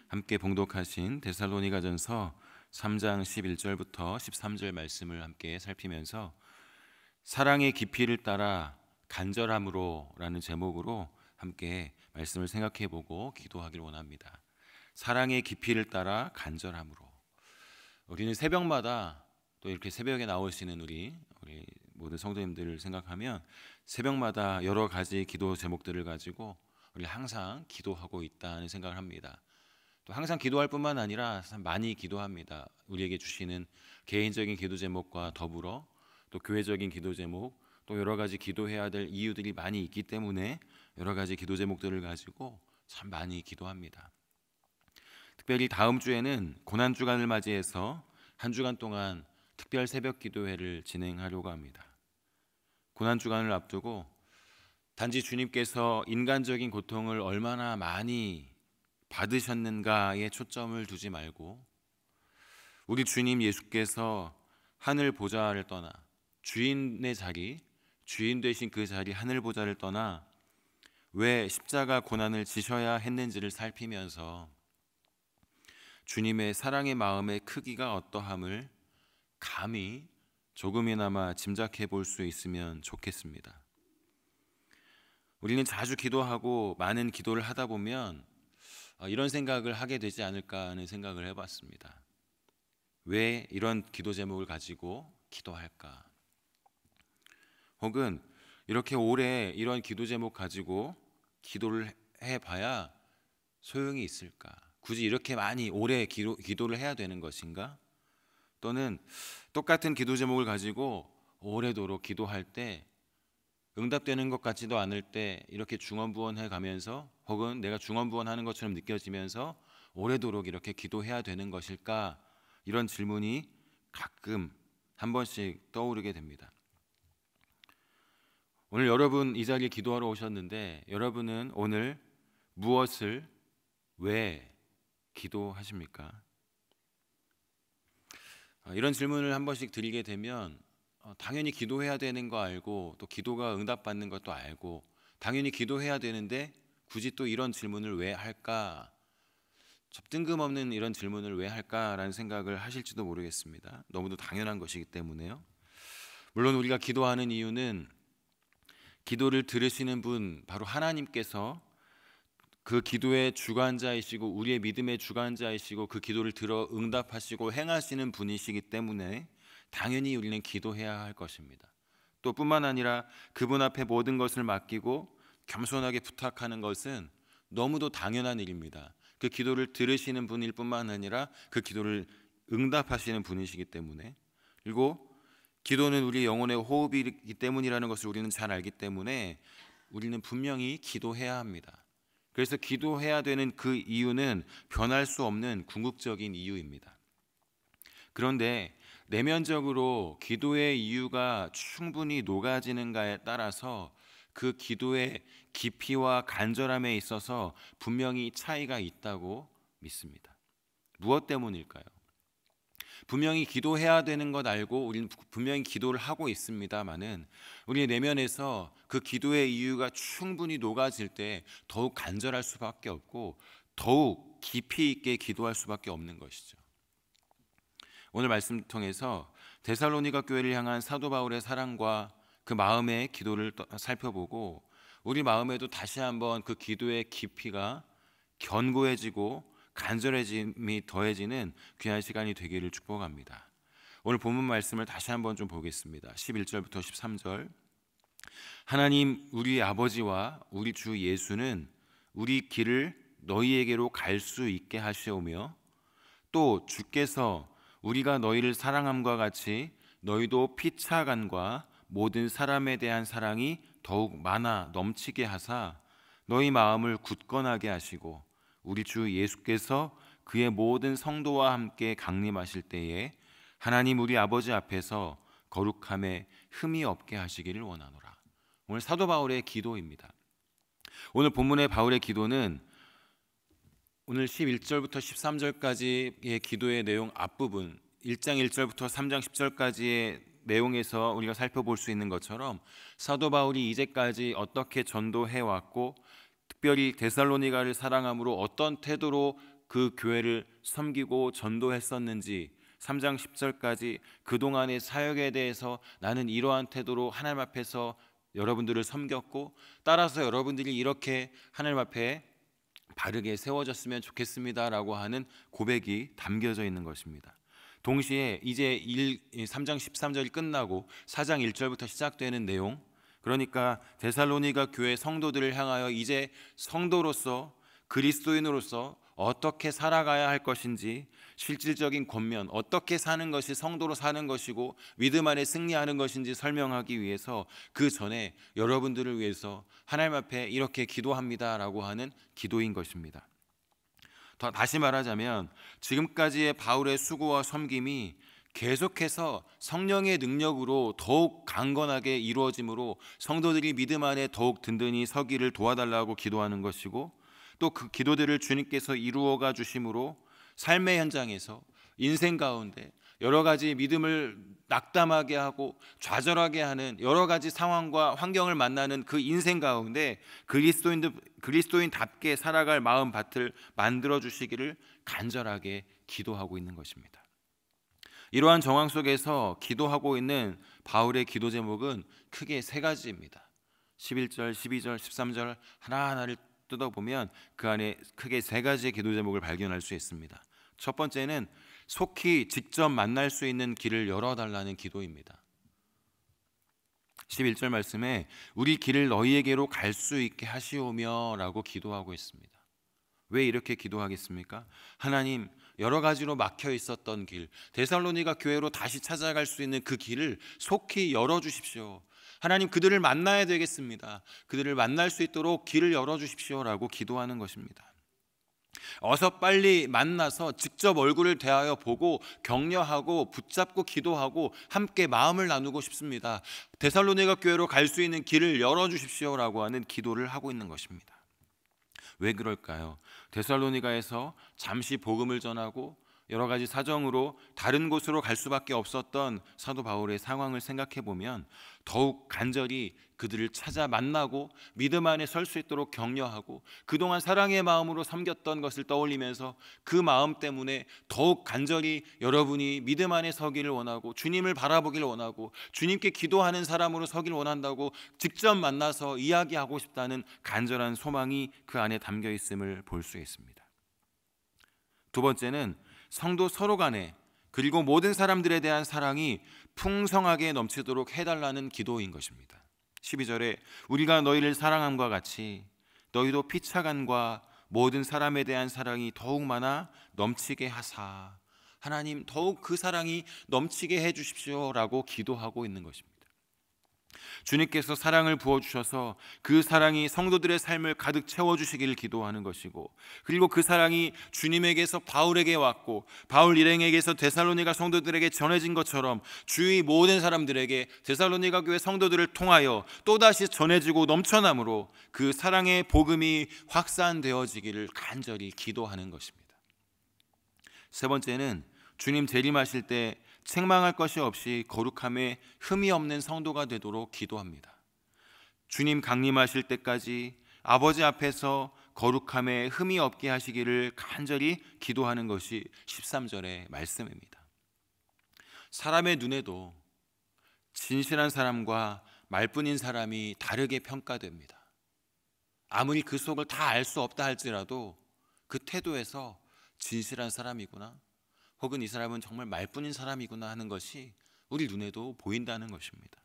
함께 봉독하신 데살로니가전서 3장 11절부터 13절 말씀을 함께 살피면서 사랑의 깊이를 따라 간절함으로 라는 제목으로 함께 말씀을 생각해보고 기도하길 원합니다. 사랑의 깊이를 따라 간절함으로. 우리는 새벽마다 또 이렇게 새벽에 나오시는 우리 모든 성도님들을 생각하면 새벽마다 여러 가지 기도 제목들을 가지고 우리 항상 기도하고 있다는 생각을 합니다. 또 항상 기도할 뿐만 아니라 많이 기도합니다. 우리에게 주시는 개인적인 기도 제목과 더불어 또 교회적인 기도 제목, 또 여러 가지 기도해야 될 이유들이 많이 있기 때문에 여러 가지 기도 제목들을 가지고 참 많이 기도합니다. 특별히 다음 주에는 고난주간을 맞이해서 한 주간 동안 특별 새벽 기도회를 진행하려고 합니다. 고난주간을 앞두고 단지 주님께서 인간적인 고통을 얼마나 많이 받으셨는가에 초점을 두지 말고 우리 주님 예수께서 하늘 보좌를 떠나 주인의 자리, 주인 되신 그 자리 하늘 보좌를 떠나 왜 십자가 고난을 지셔야 했는지를 살피면서 주님의 사랑의 마음의 크기가 어떠함을 감히 조금이나마 짐작해 볼 수 있으면 좋겠습니다. 우리는 자주 기도하고 많은 기도를 하다 보면 이런 생각을 하게 되지 않을까 하는 생각을 해봤습니다. 왜 이런 기도 제목을 가지고 기도할까? 혹은 이렇게 오래 이런 기도 제목 가지고 기도를 해봐야 소용이 있을까? 굳이 이렇게 많이 오래 기도를 해야 되는 것인가? 또는 똑같은 기도 제목을 가지고 오래도록 기도할 때 응답되는 것 같지도 않을 때 이렇게 중언부언해 가면서 혹은 내가 중언부언하는 것처럼 느껴지면서 오래도록 이렇게 기도해야 되는 것일까? 이런 질문이 가끔 한 번씩 떠오르게 됩니다. 오늘 여러분 이 자리에 기도하러 오셨는데 여러분은 오늘 무엇을 왜 기도하십니까? 이런 질문을 한 번씩 드리게 되면 당연히 기도해야 되는 거 알고 또 기도가 응답받는 것도 알고 당연히 기도해야 되는데 굳이 또 이런 질문을 왜 할까? 뜬금없는 이런 질문을 왜 할까라는 생각을 하실지도 모르겠습니다. 너무도 당연한 것이기 때문에요. 물론 우리가 기도하는 이유는 기도를 들으시는 분 바로 하나님께서 그 기도의 주관자이시고 우리의 믿음의 주관자이시고 그 기도를 들어 응답하시고 행하시는 분이시기 때문에 당연히 우리는 기도해야 할 것입니다. 또 뿐만 아니라 그분 앞에 모든 것을 맡기고 겸손하게 부탁하는 것은 너무도 당연한 일입니다. 그 기도를 들으시는 분일 뿐만 아니라 그 기도를 응답하시는 분이시기 때문에, 그리고 기도는 우리 영혼의 호흡이기 때문이라는 것을 우리는 잘 알기 때문에 우리는 분명히 기도해야 합니다. 그래서 기도해야 되는 그 이유는 변할 수 없는 궁극적인 이유입니다. 그런데 내면적으로 기도의 이유가 충분히 녹아지는가에 따라서 그 기도의 깊이와 간절함에 있어서 분명히 차이가 있다고 믿습니다. 무엇 때문일까요? 분명히 기도해야 되는 것 알고 우리는 분명히 기도를 하고 있습니다마는 우리 내면에서 그 기도의 이유가 충분히 녹아질 때 더욱 간절할 수밖에 없고 더욱 깊이 있게 기도할 수밖에 없는 것이죠. 오늘 말씀 통해서 데살로니가 교회를 향한 사도 바울의 사랑과 그 마음의 기도를 살펴보고 우리 마음에도 다시 한번 그 기도의 깊이가 견고해지고 간절해짐이 더해지는 귀한 시간이 되기를 축복합니다. 오늘 본문 말씀을 다시 한번 좀 보겠습니다. 11절부터 13절. 하나님 우리 아버지와 우리 주 예수는 우리 길을 너희에게로 갈 수 있게 하시오며 또 주께서 우리가 너희를 사랑함과 같이 너희도 피차간과 모든 사람에 대한 사랑이 더욱 많아 넘치게 하사 너희 마음을 굳건하게 하시고 우리 주 예수께서 그의 모든 성도와 함께 강림하실 때에 하나님 우리 아버지 앞에서 거룩함에 흠이 없게 하시기를 원하노라. 오늘 사도 바울의 기도입니다. 오늘 본문의 바울의 기도는 오늘 11절부터 13절까지의 기도의 내용 앞부분 1장 1절부터 3장 10절까지의 내용에서 우리가 살펴볼 수 있는 것처럼 사도 바울이 이제까지 어떻게 전도해왔고 특별히 데살로니가를 사랑함으로 어떤 태도로 그 교회를 섬기고 전도했었는지 3장 10절까지 그동안의 사역에 대해서 나는 이러한 태도로 하나님 앞에서 여러분들을 섬겼고 따라서 여러분들이 이렇게 하나님 앞에 바르게 세워졌으면 좋겠습니다라고 하는 고백이 담겨져 있는 것입니다. 동시에 이제 3장 13절이 끝나고 4장 1절부터 시작되는 내용, 그러니까 데살로니가 교회 성도들을 향하여 이제 성도로서 그리스도인으로서 어떻게 살아가야 할 것인지 실질적인 권면, 어떻게 사는 것이 성도로 사는 것이고 믿음 안에 승리하는 것인지 설명하기 위해서 그 전에 여러분들을 위해서 하나님 앞에 이렇게 기도합니다라고 하는 기도인 것입니다. 다시 말하자면 지금까지의 바울의 수고와 섬김이 계속해서 성령의 능력으로 더욱 강건하게 이루어짐으로 성도들이 믿음 안에 더욱 든든히 서기를 도와달라고 기도하는 것이고, 또 그 기도들을 주님께서 이루어가 주심으로 삶의 현장에서 인생 가운데 여러 가지 믿음을 낙담하게 하고 좌절하게 하는 여러 가지 상황과 환경을 만나는 그 인생 가운데 그리스도인답게 살아갈 마음밭을 만들어 주시기를 간절하게 기도하고 있는 것입니다. 이러한 정황 속에서 기도하고 있는 바울의 기도 제목은 크게 세 가지입니다. 11절, 12절, 13절 하나하나를 뜯어보면 그 안에 크게 세 가지의 기도 제목을 발견할 수 있습니다. 첫 번째는 속히 직접 만날 수 있는 길을 열어달라는 기도입니다. 11절 말씀에 우리 길을 너희에게로 갈 수 있게 하시오며 라고 기도하고 있습니다. 왜 이렇게 기도하겠습니까? 하나님, 여러 가지로 막혀 있었던 길, 데살로니가 교회로 다시 찾아갈 수 있는 그 길을 속히 열어주십시오. 하나님, 그들을 만나야 되겠습니다. 그들을 만날 수 있도록 길을 열어주십시오라고 기도하는 것입니다. 어서 빨리 만나서 직접 얼굴을 대하여 보고 격려하고 붙잡고 기도하고 함께 마음을 나누고 싶습니다. 데살로니가 교회로 갈 수 있는 길을 열어주십시오라고 하는 기도를 하고 있는 것입니다. 왜 그럴까요? 데살로니가에서 잠시 복음을 전하고 여러 가지 사정으로 다른 곳으로 갈 수밖에 없었던 사도 바울의 상황을 생각해 보면 더욱 간절히 그들을 찾아 만나고 믿음 안에 설 수 있도록 격려하고 그동안 사랑의 마음으로 섬겼던 것을 떠올리면서 그 마음 때문에 더욱 간절히 여러분이 믿음 안에 서기를 원하고 주님을 바라보기를 원하고 주님께 기도하는 사람으로 서기를 원한다고 직접 만나서 이야기하고 싶다는 간절한 소망이 그 안에 담겨 있음을 볼 수 있습니다. 두 번째는 성도 서로 간에 그리고 모든 사람들에 대한 사랑이 풍성하게 넘치도록 해달라는 기도인 것입니다. 12절에 우리가 너희를 사랑함과 같이 너희도 피차간과 모든 사람에 대한 사랑이 더욱 많아 넘치게 하사, 하나님 더욱 그 사랑이 넘치게 해주십시오라고 기도하고 있는 것입니다. 주님께서 사랑을 부어주셔서 그 사랑이 성도들의 삶을 가득 채워주시기를 기도하는 것이고, 그리고 그 사랑이 주님에게서 바울에게 왔고 바울 일행에게서 데살로니가 성도들에게 전해진 것처럼 주위 모든 사람들에게 데살로니가 교회 성도들을 통하여 또다시 전해지고 넘쳐남으로 그 사랑의 복음이 확산되어지기를 간절히 기도하는 것입니다. 세 번째는 주님 재림하실 때 책망할 것이 없이 거룩함에 흠이 없는 성도가 되도록 기도합니다. 주님 강림하실 때까지 아버지 앞에서 거룩함에 흠이 없게 하시기를 간절히 기도하는 것이 13절의 말씀입니다. 사람의 눈에도 진실한 사람과 말뿐인 사람이 다르게 평가됩니다. 아무리 그 속을 다 알 수 없다 할지라도 그 태도에서 진실한 사람이구나, 혹은 이 사람은 정말 말뿐인 사람이구나 하는 것이 우리 눈에도 보인다는 것입니다.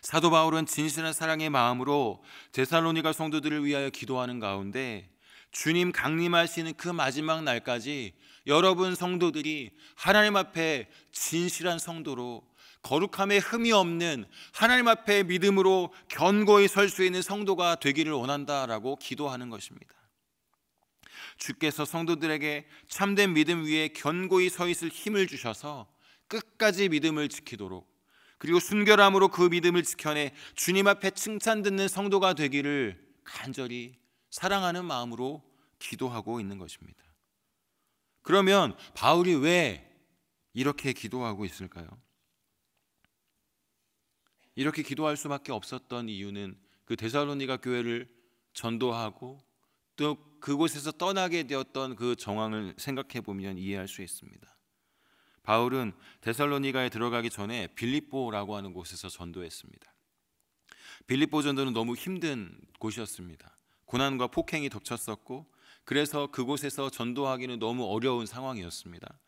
사도 바울은 진실한 사랑의 마음으로 데살로니가 성도들을 위하여 기도하는 가운데 주님 강림하시는 그 마지막 날까지 여러분 성도들이 하나님 앞에 진실한 성도로 거룩함에 흠이 없는 하나님 앞에 믿음으로 견고히 설 수 있는 성도가 되기를 원한다라고 기도하는 것입니다. 주께서 성도들에게 참된 믿음 위에 견고히 서 있을 힘을 주셔서 끝까지 믿음을 지키도록, 그리고 순결함으로 그 믿음을 지켜내 주님 앞에 칭찬 듣는 성도가 되기를 간절히 사랑하는 마음으로 기도하고 있는 것입니다. 그러면 바울이 왜 이렇게 기도하고 있을까요? 이렇게 기도할 수밖에 없었던 이유는 그 데살로니가 교회를 전도하고 또 그곳에서 떠나게 되었던 그 정황을 생각해 보면 이해할 수 있습니다. 바울은 데살로니가에 들어가기 전에 빌립보라고 하는 곳에서 전도했습니다. 빌립보 전도는 너무 힘든 곳이었습니다. 고난과 폭행이 덮쳤었고, 그래서 그곳에서 전도하기는 너무 어려운 상황이었습니다.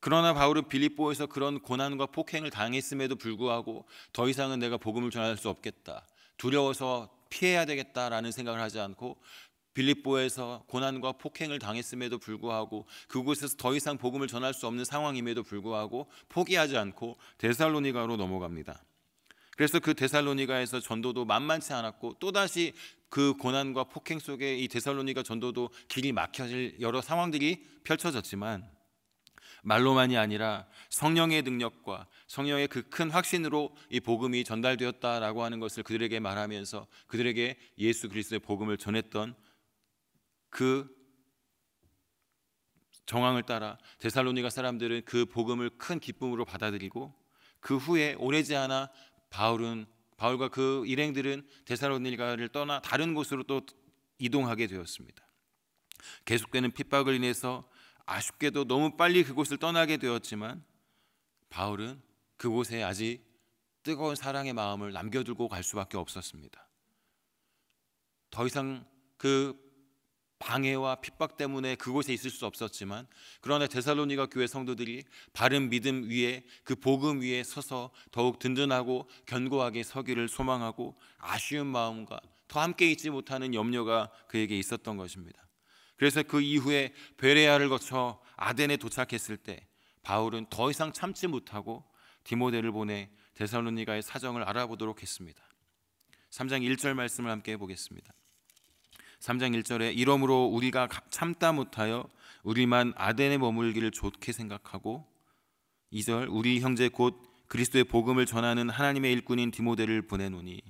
그러나 바울은 빌립보에서 그런 고난과 폭행을 당했음에도 불구하고 더 이상은 내가 복음을 전할 수 없겠다, 두려워서 피해야 되겠다라는 생각을 하지 않고, 빌립보에서 고난과 폭행을 당했음에도 불구하고 그곳에서 더 이상 복음을 전할 수 없는 상황임에도 불구하고 포기하지 않고 데살로니가로 넘어갑니다. 그래서 그 데살로니가에서 전도도 만만치 않았고, 또다시 그 고난과 폭행 속에 이 데살로니가 전도도 길이 막혀질 여러 상황들이 펼쳐졌지만, 말로만이 아니라 성령의 능력과 성령의 그 큰 확신으로 이 복음이 전달되었다라고 하는 것을 그들에게 말하면서 그들에게 예수 그리스도의 복음을 전했던 그 정황을 따라 데살로니가 사람들은 그 복음을 큰 기쁨으로 받아들이고, 그 후에 오래지 않아 바울과 그 일행들은 데살로니가를 떠나 다른 곳으로 또 이동하게 되었습니다. 계속되는 핍박을 인해서 아쉽게도 너무 빨리 그곳을 떠나게 되었지만, 바울은 그곳에 아직 뜨거운 사랑의 마음을 남겨두고 갈 수밖에 없었습니다. 더 이상 그 방해와 핍박 때문에 그곳에 있을 수 없었지만, 그러나 데살로니가 교회 성도들이 바른 믿음 위에, 그 복음 위에 서서 더욱 든든하고 견고하게 서기를 소망하고, 아쉬운 마음과 더 함께 있지 못하는 염려가 그에게 있었던 것입니다. 그래서 그 이후에 베레아를 거쳐 아덴에 도착했을 때 바울은 더 이상 참지 못하고 디모데를 보내 데살로니가의 사정을 알아보도록 했습니다. 3장 1절 말씀을 함께 해보겠습니다. 3장 1절에 이러므로 우리가 참다 못하여 우리만 아덴에 머물기를 좋게 생각하고, 2절 우리 형제 곧 그리스도의 복음을 전하는 하나님의 일꾼인 디모데를 보내노니.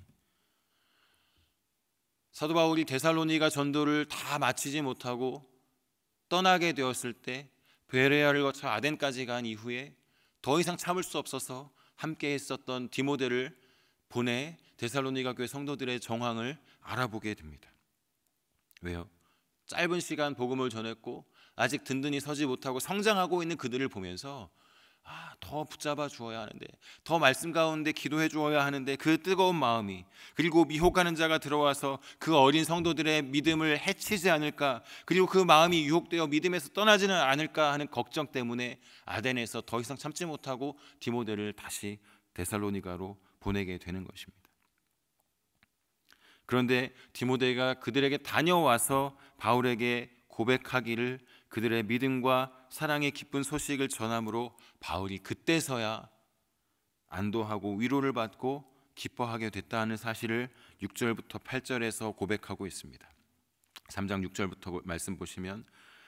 사도 바울이 데살로니가 전도를 다 마치지 못하고 떠나게 되었을 때, 베레아를 거쳐 아덴까지 간 이후에 더 이상 참을 수 없어서 함께 있었던 디모데를 보내 데살로니가 교회 성도들의 정황을 알아보게 됩니다. 왜요? 짧은 시간 복음을 전했고 아직 든든히 서지 못하고 성장하고 있는 그들을 보면서 더 붙잡아 주어야 하는데, 더 말씀 가운데 기도해 주어야 하는데, 그 뜨거운 마음이, 그리고 미혹하는 자가 들어와서 그 어린 성도들의 믿음을 해치지 않을까, 그리고 그 마음이 유혹되어 믿음에서 떠나지는 않을까 하는 걱정 때문에 아덴에서 더 이상 참지 못하고 디모데를 다시 데살로니가로 보내게 되는 것입니다. 그런데 디모데가 그들에게 다녀와서 바울에게 고백하기를, 그들의 믿음과 사랑의 기쁜 소식을 전함으로 바울이 그때서야 안도하고 위로를 받고 기뻐하게 됐다는 사실을 6절부터 8절에서 고백하고 있습니다. 3장 6절부터 말씀 보시면,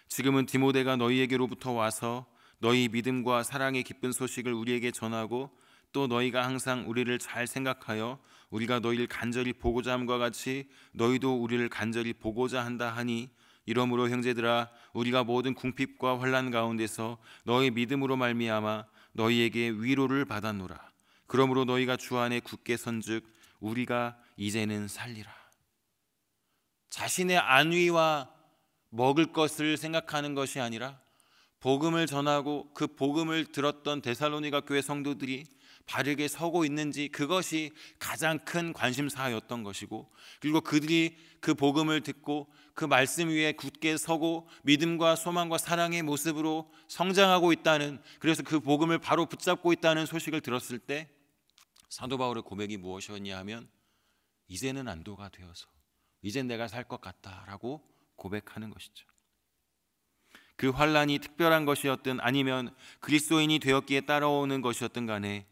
지금은 디모데가 너희에게로부터 와서 너희 믿음과 사랑의 기쁜 소식을 우리에게 전하고, 또 너희가 항상 우리를 잘 생각하여 우리가 너희를 간절히 보고자 함과 같이 너희도 우리를 간절히 보고자 한다 하니, 이러므로 형제들아 우리가 모든 궁핍과 환난 가운데서 너희 믿음으로 말미암아 너희에게 위로를 받았노라. 그러므로 너희가 주 안에 굳게 선즉 우리가 이제는 살리라. 자신의 안위와 먹을 것을 생각하는 것이 아니라 복음을 전하고 그 복음을 들었던 데살로니가 교회 성도들이 바르게 서고 있는지, 그것이 가장 큰 관심사였던 것이고, 그리고 그들이 그 복음을 듣고 그 말씀 위에 굳게 서고 믿음과 소망과 사랑의 모습으로 성장하고 있다는, 그래서 그 복음을 바로 붙잡고 있다는 소식을 들었을 때 사도 바울의 고백이 무엇이었냐 하면, 이제는 안도가 되어서 이젠 내가 살 것 같다라고 고백하는 것이죠. 그 환난이 특별한 것이었든 아니면 그리스도인이 되었기에 따라오는 것이었든 간에,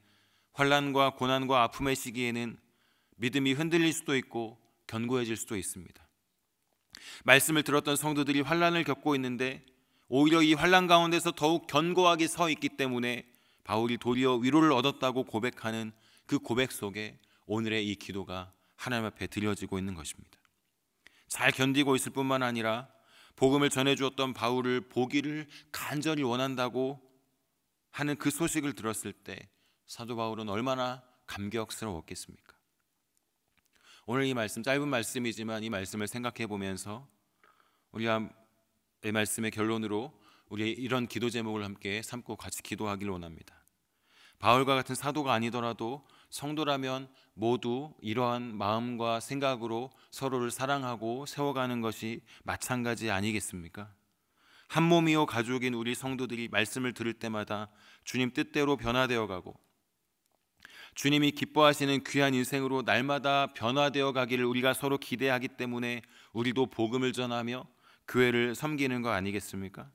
환난과 고난과 아픔의 시기에는 믿음이 흔들릴 수도 있고 견고해질 수도 있습니다. 말씀을 들었던 성도들이 환난을 겪고 있는데 오히려 이 환난 가운데서 더욱 견고하게 서 있기 때문에 바울이 도리어 위로를 얻었다고 고백하는 그 고백 속에 오늘의 이 기도가 하나님 앞에 드려지고 있는 것입니다. 잘 견디고 있을 뿐만 아니라 복음을 전해주었던 바울을 보기를 간절히 원한다고 하는 그 소식을 들었을 때 사도 바울은 얼마나 감격스러웠겠습니까? 오늘 이 말씀, 짧은 말씀이지만 이 말씀을 생각해 보면서 우리가 이 말씀의 결론으로 우리 이런 기도 제목을 함께 삼고 같이 기도하기를 원합니다. 바울과 같은 사도가 아니더라도 성도라면 모두 이러한 마음과 생각으로 서로를 사랑하고 세워가는 것이 마찬가지 아니겠습니까? 한 몸이요 가족인 우리 성도들이 말씀을 들을 때마다 주님 뜻대로 변화되어 가고 주님이 기뻐하시는 귀한 인생으로 날마다 변화되어 가기를 우리가 서로 기대하기 때문에 우리도 복음을 전하며 교회를 섬기는 거 아니겠습니까?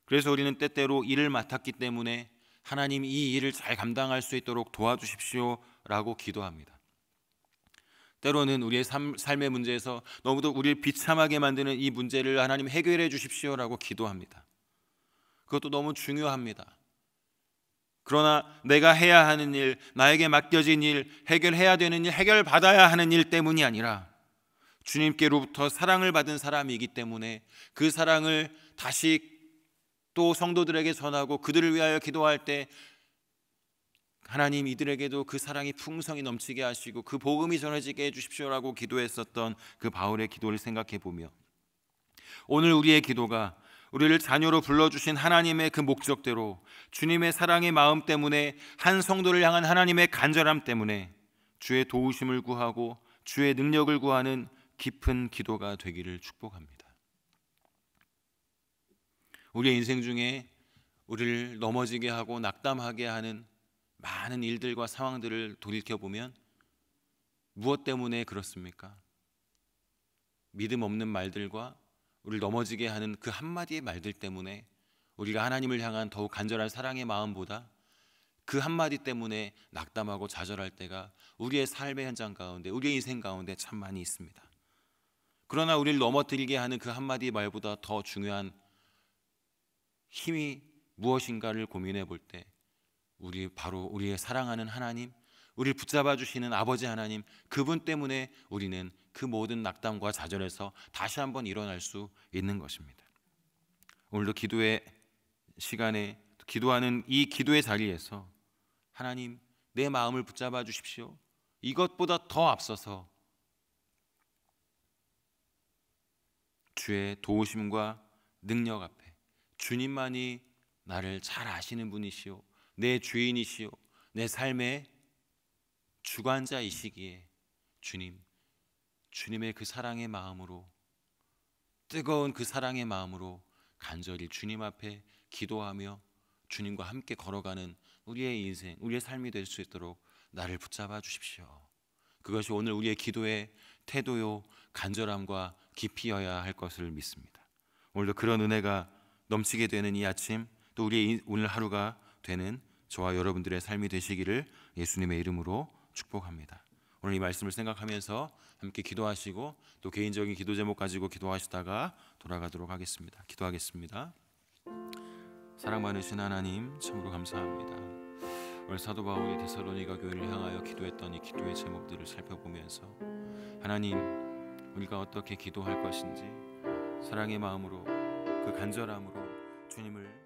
그래서 우리는 때때로 일을 맡았기 때문에 하나님 이 일을 잘 감당할 수 있도록 도와주십시오라고 기도합니다. 때로는 우리의 삶의 문제에서 너무도 우리를 비참하게 만드는 이 문제를 하나님 해결해 주십시오라고 기도합니다. 그것도 너무 중요합니다. 그러나 내가 해야 하는 일, 나에게 맡겨진 일, 해결해야 되는 일, 해결받아야 하는 일 때문이 아니라 주님께로부터 사랑을 받은 사람이기 때문에 그 사랑을 다시 또 성도들에게 전하고 그들을 위하여 기도할 때 하나님 이들에게도 그 사랑이 풍성히 넘치게 하시고 그 복음이 전해지게 해주십시오라고 기도했었던 그 바울의 기도를 생각해 보며 오늘 우리의 기도가 우리를 자녀로 불러주신 하나님의 그 목적대로 주님의 사랑의 마음 때문에 한 성도를 향한 하나님의 간절함 때문에 주의 도우심을 구하고 주의 능력을 구하는 깊은 기도가 되기를 축복합니다. 우리의 인생 중에 우리를 넘어지게 하고 낙담하게 하는 많은 일들과 상황들을 돌이켜보면 무엇 때문에 그렇습니까? 믿음 없는 말들과 우리를 넘어지게 하는 그 한마디의 말들 때문에 우리가 하나님을 향한 더욱 간절한 사랑의 마음보다 그 한마디 때문에 낙담하고 좌절할 때가 우리의 삶의 현장 가운데, 우리의 인생 가운데 참 많이 있습니다. 그러나 우리를 넘어뜨리게 하는 그 한마디 말보다 더 중요한 힘이 무엇인가를 고민해 볼 때 바로 우리의 사랑하는 하나님, 우리를 붙잡아 주시는 아버지 하나님, 그분 때문에 우리는 그 모든 낙담과 좌절에서 다시 한번 일어날 수 있는 것입니다. 오늘도 기도의 시간에 기도하는 이 기도의 자리에서 하나님 내 마음을 붙잡아 주십시오. 이것보다 더 앞서서 주의 도우심과 능력 앞에 주님만이 나를 잘 아시는 분이시오, 내 주인이시오, 내 삶의 주관자이시기에 주님의 그 사랑의 마음으로, 뜨거운 그 사랑의 마음으로 간절히 주님 앞에 기도하며 주님과 함께 걸어가는 우리의 인생, 우리의 삶이 될 수 있도록 나를 붙잡아 주십시오. 그것이 오늘 우리의 기도의 태도요 간절함과 깊이여야 할 것을 믿습니다. 오늘도 그런 은혜가 넘치게 되는 이 아침, 또 우리의 오늘 하루가 되는 저와 여러분들의 삶이 되시기를 예수님의 이름으로 축복합니다. 오늘 이 말씀을 생각하면서 함께 기도하시고 또 개인적인 기도 제목 가지고 기도하시다가 돌아가도록 하겠습니다. 기도하겠습니다. 사랑 많으신 하나님, 참으로 감사합니다. 오늘 사도 바울이 데살로니가 교회를 향하여 기도했던 이 기도의 제목들을 살펴보면서 하나님, 우리가 어떻게 기도할 것인지 사랑의 마음으로 그 간절함으로 주님을